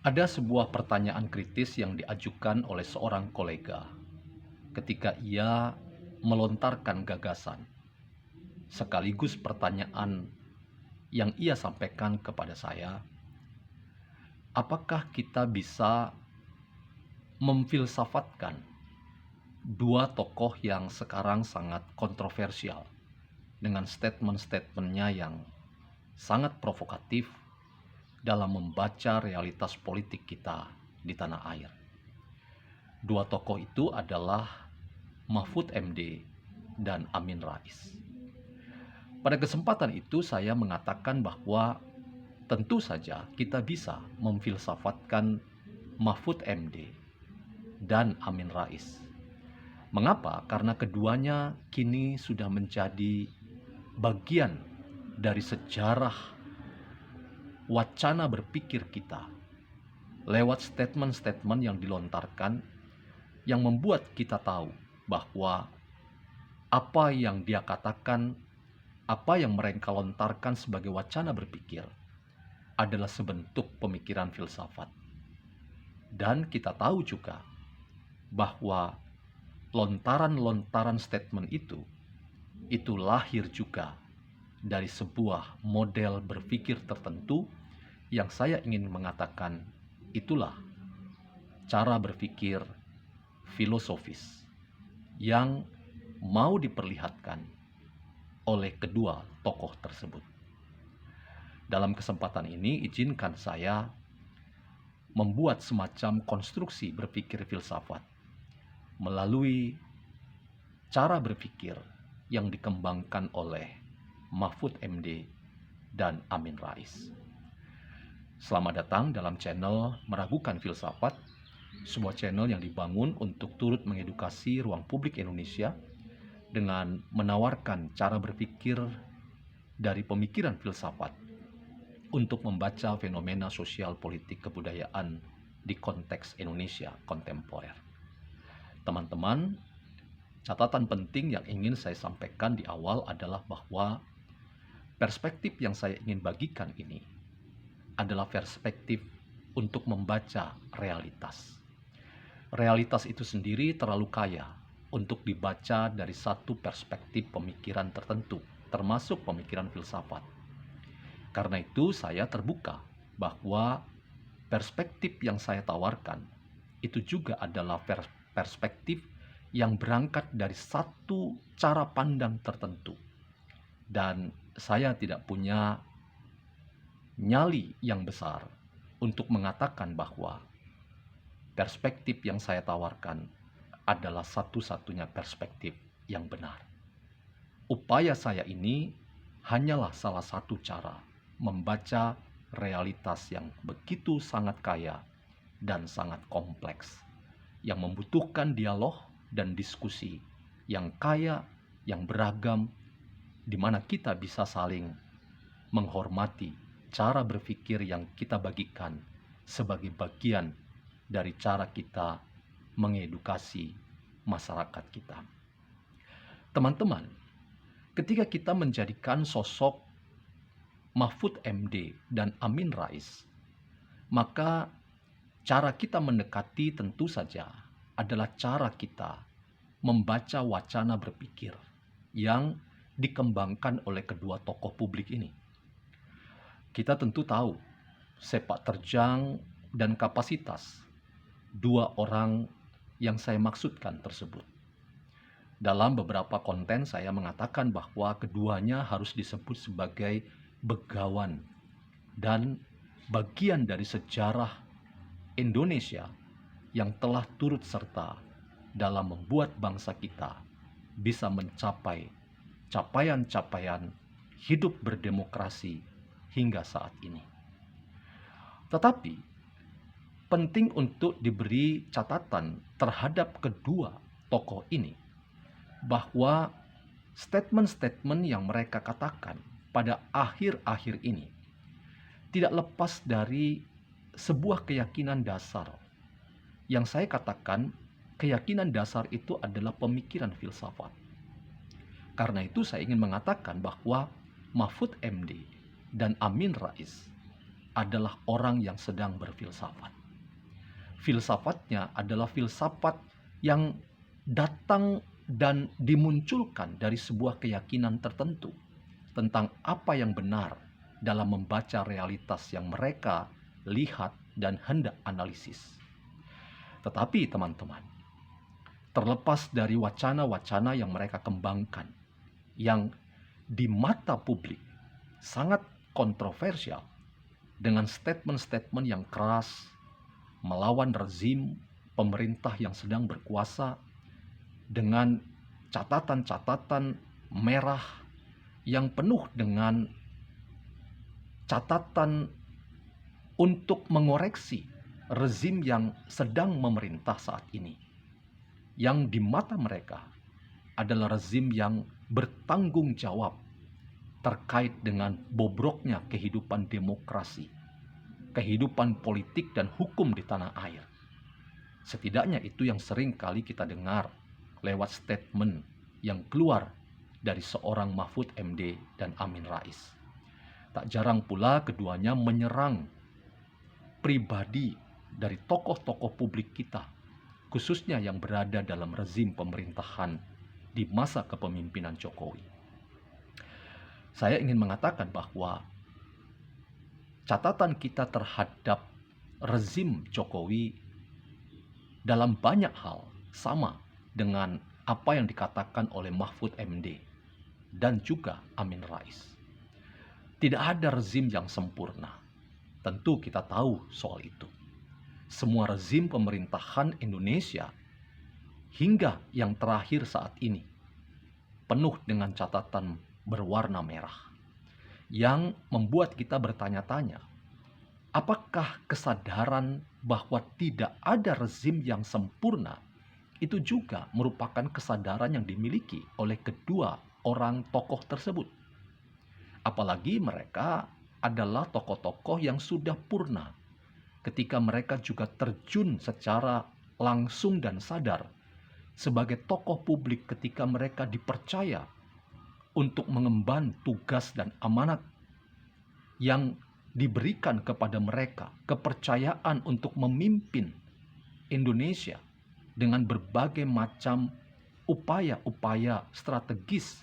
Ada sebuah pertanyaan kritis yang diajukan oleh seorang kolega ketika ia melontarkan gagasan, sekaligus pertanyaan yang ia sampaikan kepada saya, apakah kita bisa memfilsafatkan dua tokoh yang sekarang sangat kontroversial dengan statement-statementnya yang sangat provokatif dalam membaca realitas politik kita di tanah air. Dua tokoh itu adalah Mahfud MD dan Amin Rais. Pada kesempatan itu saya mengatakan bahwa tentu saja kita bisa memfilsafatkan Mahfud MD dan Amin Rais. Mengapa? Karena keduanya kini sudah menjadi bagian dari sejarah wacana berpikir kita lewat statement-statement yang dilontarkan yang membuat kita tahu bahwa apa yang dia katakan, apa yang mereka lontarkan sebagai wacana berpikir adalah sebentuk pemikiran filsafat. Dan kita tahu juga bahwa lontaran-lontaran statement itu lahir juga dari sebuah model berpikir tertentu yang saya ingin mengatakan itulah cara berpikir filosofis yang mau diperlihatkan oleh kedua tokoh tersebut. Dalam kesempatan ini, izinkan saya membuat semacam konstruksi berpikir filsafat melalui cara berpikir yang dikembangkan oleh Mahfud MD dan Amin Rais. Selamat datang dalam channel Meragukan Filsafat, sebuah channel yang dibangun untuk turut mengedukasi ruang publik Indonesia dengan menawarkan cara berpikir dari pemikiran filsafat untuk membaca fenomena sosial politik kebudayaan di konteks Indonesia kontemporer. Teman-teman, catatan penting yang ingin saya sampaikan di awal adalah bahwa perspektif yang saya ingin bagikan ini adalah perspektif untuk membaca realitas. Realitas itu sendiri terlalu kaya untuk dibaca dari satu perspektif pemikiran tertentu, termasuk pemikiran filsafat. Karena itu saya terbuka bahwa perspektif yang saya tawarkan itu juga adalah perspektif yang berangkat dari satu cara pandang tertentu. Dan saya tidak punya nyali yang besar untuk mengatakan bahwa perspektif yang saya tawarkan adalah satu-satunya perspektif yang benar. Upaya saya ini hanyalah salah satu cara membaca realitas yang begitu sangat kaya dan sangat kompleks, yang membutuhkan dialog dan diskusi yang kaya, yang beragam, di mana kita bisa saling menghormati cara berpikir yang kita bagikan sebagai bagian dari cara kita mengedukasi masyarakat kita. Teman-teman, ketika kita menjadikan sosok Mahfud MD dan Amin Rais, maka cara kita mendekati tentu saja adalah cara kita membaca wacana berpikir yang dikembangkan oleh kedua tokoh publik ini. Kita tentu tahu sepak terjang dan kapasitas dua orang yang saya maksudkan tersebut. Dalam beberapa konten saya mengatakan bahwa keduanya harus disebut sebagai begawan dan bagian dari sejarah Indonesia yang telah turut serta dalam membuat bangsa kita bisa mencapai capaian-capaian hidup berdemokrasi hingga saat ini. Tetapi penting untuk diberi catatan terhadap kedua tokoh ini bahwa statement-statement yang mereka katakan pada akhir-akhir ini tidak lepas dari sebuah keyakinan dasar. Yang saya katakan, keyakinan dasar itu adalah pemikiran filsafat. Karena itu saya ingin mengatakan bahwa Mahfud MD dan Amin Rais adalah orang yang sedang berfilsafat. Filsafatnya adalah filsafat yang datang dan dimunculkan dari sebuah keyakinan tertentu tentang apa yang benar dalam membaca realitas yang mereka lihat dan hendak analisis. Tetapi teman-teman, terlepas dari wacana-wacana yang mereka kembangkan, yang di mata publik sangat kontroversial, dengan statement-statement yang keras melawan rezim pemerintah yang sedang berkuasa, dengan catatan-catatan merah yang penuh dengan catatan untuk mengoreksi rezim yang sedang memerintah saat ini, yang di mata mereka adalah rezim yang bertanggung jawab terkait dengan bobroknya kehidupan demokrasi, kehidupan politik dan hukum di tanah air. Setidaknya itu yang sering kali kita dengar lewat statement yang keluar dari seorang Mahfud MD dan Amin Rais. Tak jarang pula keduanya menyerang pribadi dari tokoh-tokoh publik kita, khususnya yang berada dalam rezim pemerintahan di masa kepemimpinan Jokowi. Saya ingin mengatakan bahwa catatan kita terhadap rezim Jokowi dalam banyak hal sama dengan apa yang dikatakan oleh Mahfud MD dan juga Amin Rais. Tidak ada rezim yang sempurna. Tentu kita tahu soal itu. Semua rezim pemerintahan Indonesia hingga yang terakhir saat ini penuh dengan catatan berwarna merah yang membuat kita bertanya-tanya, apakah kesadaran bahwa tidak ada rezim yang sempurna itu juga merupakan kesadaran yang dimiliki oleh kedua orang tokoh tersebut? Apalagi mereka adalah tokoh-tokoh yang sudah purna ketika mereka juga terjun secara langsung dan sadar sebagai tokoh publik ketika mereka dipercaya untuk mengemban tugas dan amanat yang diberikan kepada mereka, kepercayaan untuk memimpin Indonesia dengan berbagai macam upaya-upaya strategis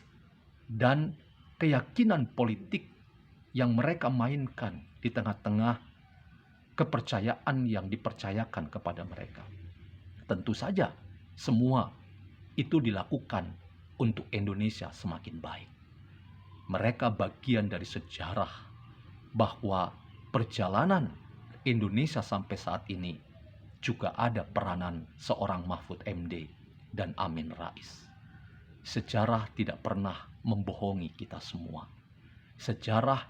dan keyakinan politik yang mereka mainkan di tengah-tengah kepercayaan yang dipercayakan kepada mereka. Tentu saja semua itu dilakukan untuk Indonesia semakin baik. Mereka bagian dari sejarah bahwa perjalanan Indonesia sampai saat ini juga ada peranan seorang Mahfud MD dan Amin Rais. Sejarah tidak pernah membohongi kita semua. Sejarah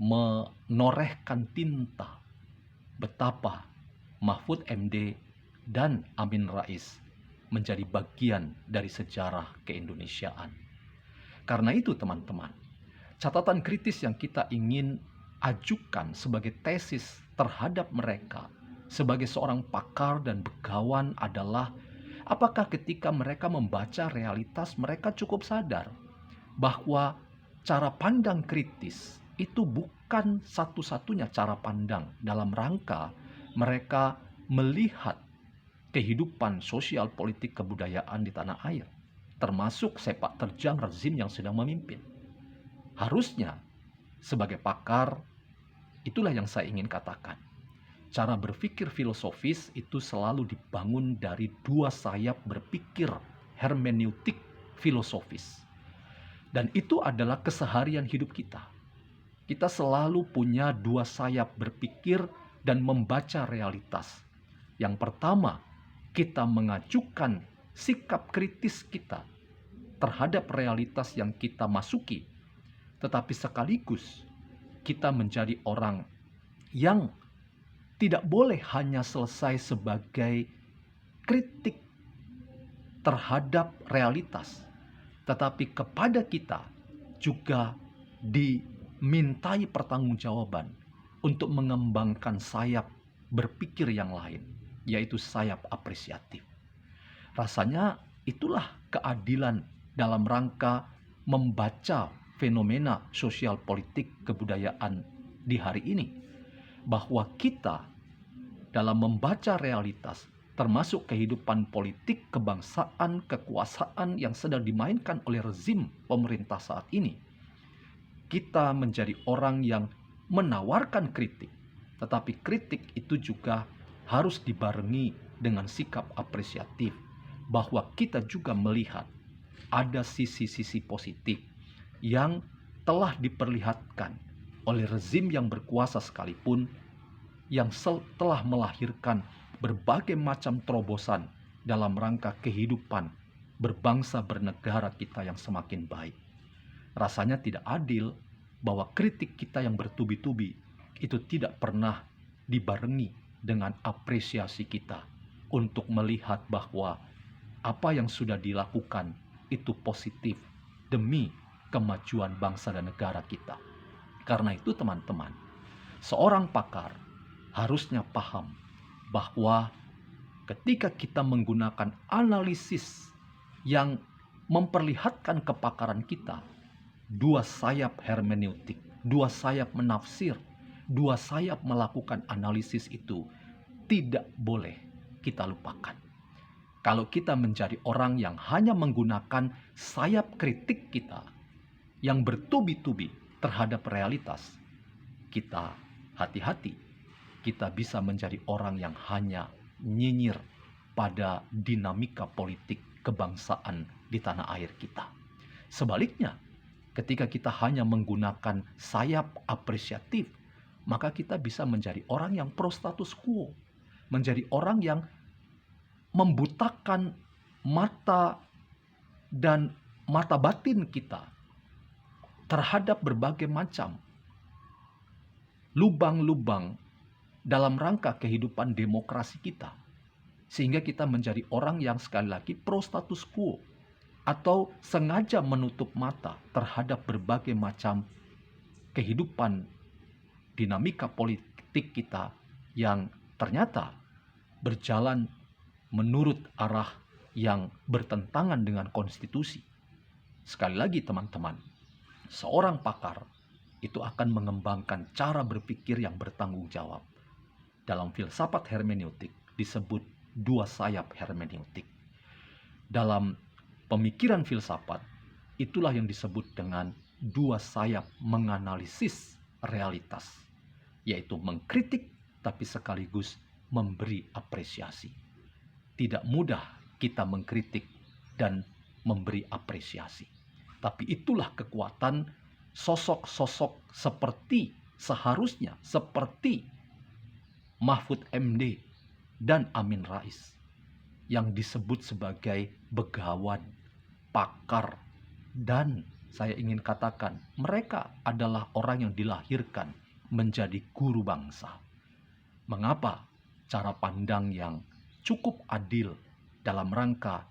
menorehkan tinta betapa Mahfud MD dan Amin Rais menjadi bagian dari sejarah keindonesiaan. Karena itu teman-teman, catatan kritis yang kita ingin ajukan sebagai tesis terhadap mereka sebagai seorang pakar dan begawan adalah, apakah ketika mereka membaca realitas mereka cukup sadar bahwa cara pandang kritis itu bukan satu-satunya cara pandang dalam rangka mereka melihat kehidupan sosial politik kebudayaan di tanah air, termasuk sepak terjang rezim yang sedang memimpin. Harusnya sebagai pakar, itulah yang saya ingin katakan. Cara berpikir filosofis itu selalu dibangun dari dua sayap berpikir hermeneutik filosofis. Dan itu adalah keseharian hidup kita. Kita selalu punya dua sayap berpikir dan membaca realitas. Yang pertama, kita mengajukan sikap kritis kita terhadap realitas yang kita masuki. Tetapi sekaligus kita menjadi orang yang tidak boleh hanya selesai sebagai kritik terhadap realitas, tetapi kepada kita juga dimintai pertanggungjawaban untuk mengembangkan sayap berpikir yang lain, yaitu sayap apresiatif. Rasanya itulah keadilan dalam rangka membaca fenomena sosial politik kebudayaan di hari ini. bahwa kita dalam membaca realitas, termasuk kehidupan politik, kebangsaan, kekuasaan yang sedang dimainkan oleh rezim pemerintah saat ini, kita menjadi orang yang menawarkan kritik, tetapi kritik itu juga harus dibarengi dengan sikap apresiatif, bahwa kita juga melihat ada sisi-sisi positif yang telah diperlihatkan oleh rezim yang berkuasa sekalipun, yang telah melahirkan berbagai macam terobosan dalam rangka kehidupan berbangsa bernegara kita yang semakin baik. Rasanya tidak adil bahwa kritik kita yang bertubi-tubi itu tidak pernah dibarengi dengan apresiasi kita untuk melihat bahwa apa yang sudah dilakukan itu positif demi kemajuan bangsa dan negara kita. Karena itu teman-teman, seorang pakar harusnya paham bahwa ketika kita menggunakan analisis yang memperlihatkan kepakaran kita, dua sayap hermeneutik, dua sayap menafsir, dua sayap melakukan analisis itu tidak boleh kita lupakan. Kalau kita menjadi orang yang hanya menggunakan sayap kritik kita yang bertubi-tubi terhadap realitas, kita hati-hati. Kita bisa menjadi orang yang hanya nyinyir pada dinamika politik kebangsaan di tanah air kita. Sebaliknya, ketika kita hanya menggunakan sayap apresiatif, maka kita bisa menjadi orang yang pro status quo, menjadi orang yang membutakan mata dan mata batin kita terhadap berbagai macam lubang-lubang dalam rangka kehidupan demokrasi kita, sehingga kita menjadi orang yang sekali lagi pro status quo atau sengaja menutup mata terhadap berbagai macam kehidupan dinamika politik kita yang ternyata berjalan menurut arah yang bertentangan dengan konstitusi. Sekali lagi teman-teman, seorang pakar itu akan mengembangkan cara berpikir yang bertanggung jawab. Dalam filsafat hermeneutik disebut dua sayap hermeneutik. Dalam pemikiran filsafat, itulah yang disebut dengan dua sayap menganalisis realitas, yaitu mengkritik tapi sekaligus memberi apresiasi. Tidak mudah kita mengkritik dan memberi apresiasi, tapi itulah kekuatan sosok-sosok seharusnya seperti Mahfud MD dan Amin Rais yang disebut sebagai begawan, pakar, dan saya ingin katakan mereka adalah orang yang dilahirkan menjadi guru bangsa. Mengapa cara pandang yang cukup adil dalam rangka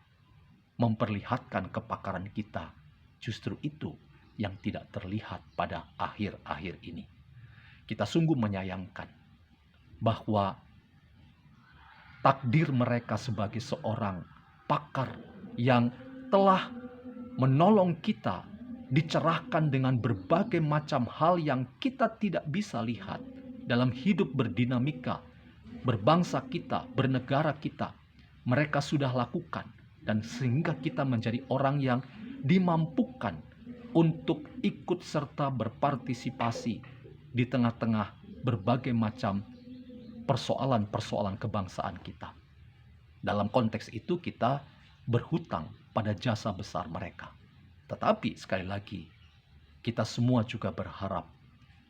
memperlihatkan kepakaran kita justru itu yang tidak terlihat pada akhir-akhir ini? Kita sungguh menyayangkan bahwa takdir mereka sebagai seorang pakar yang telah menolong kita dicerahkan dengan berbagai macam hal yang kita tidak bisa lihat dalam hidup berdinamika berbangsa kita, bernegara kita. Mereka sudah lakukan, dan sehingga kita menjadi orang yang dimampukan untuk ikut serta berpartisipasi di tengah-tengah berbagai macam persoalan-persoalan kebangsaan kita. Dalam konteks itu kita berhutang pada jasa besar mereka. Tetapi sekali lagi, kita semua juga berharap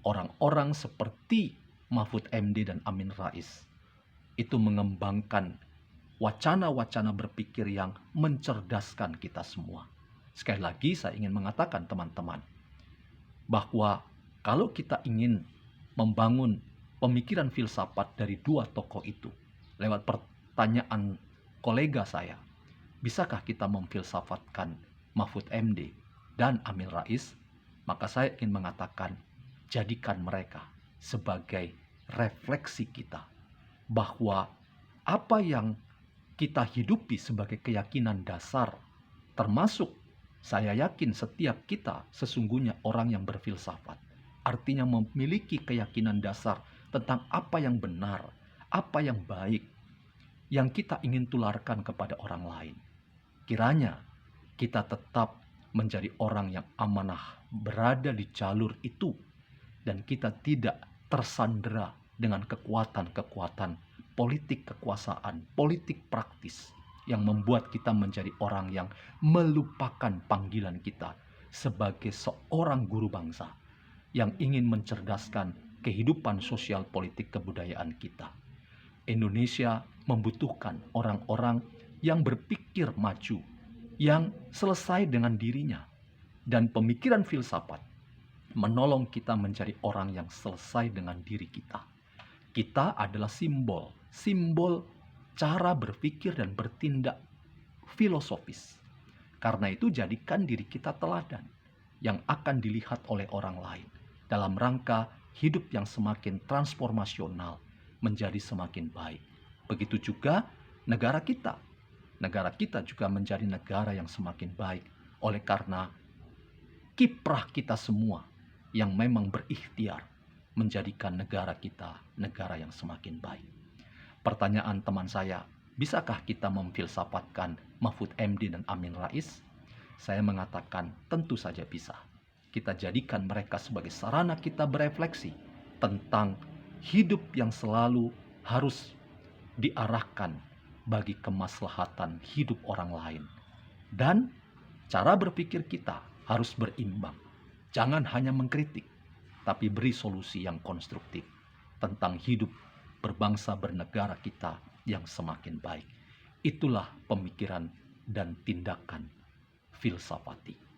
orang-orang seperti Mahfud MD dan Amin Rais itu mengembangkan wacana-wacana berpikir yang mencerdaskan kita semua. Sekali lagi saya ingin mengatakan teman-teman, bahwa kalau kita ingin membangun pemikiran filsafat dari dua tokoh itu, lewat pertanyaan kolega saya, bisakah kita memfilsafatkan Mahfud MD dan Amin Rais? Maka saya ingin mengatakan, jadikan mereka sebagai refleksi kita, bahwa apa yang kita hidupi sebagai keyakinan dasar, termasuk saya yakin setiap kita sesungguhnya orang yang berfilsafat, artinya memiliki keyakinan dasar tentang apa yang benar, apa yang baik, yang kita ingin tularkan kepada orang lain. Kiranya kita tetap menjadi orang yang amanah, berada di jalur itu, dan kita tidak tersandera dengan kekuatan-kekuatan politik kekuasaan, politik praktis yang membuat kita menjadi orang yang melupakan panggilan kita sebagai seorang guru bangsa yang ingin mencerdaskan kehidupan sosial politik kebudayaan kita. Indonesia membutuhkan orang-orang yang berpikir maju, yang selesai dengan dirinya, dan pemikiran filsafat menolong kita menjadi orang yang selesai dengan diri kita. Kita adalah simbol cara berpikir dan bertindak filosofis. Karena itu jadikan diri kita teladan yang akan dilihat oleh orang lain dalam rangka hidup yang semakin transformasional menjadi semakin baik. Begitu juga negara kita. Negara kita juga menjadi negara yang semakin baik oleh karena kiprah kita semua yang memang berikhtiar menjadikan negara kita negara yang semakin baik. Pertanyaan teman saya, bisakah kita memfilsafatkan Mahfud MD dan Amin Rais? Saya mengatakan tentu saja bisa. Kita jadikan mereka sebagai sarana kita berefleksi tentang hidup yang selalu harus diarahkan bagi kemaslahatan hidup orang lain. Dan cara berpikir kita harus berimbang. Jangan hanya mengkritik, tapi beri solusi yang konstruktif tentang hidup berbangsa bernegara kita yang semakin baik. Itulah pemikiran dan tindakan filsafati.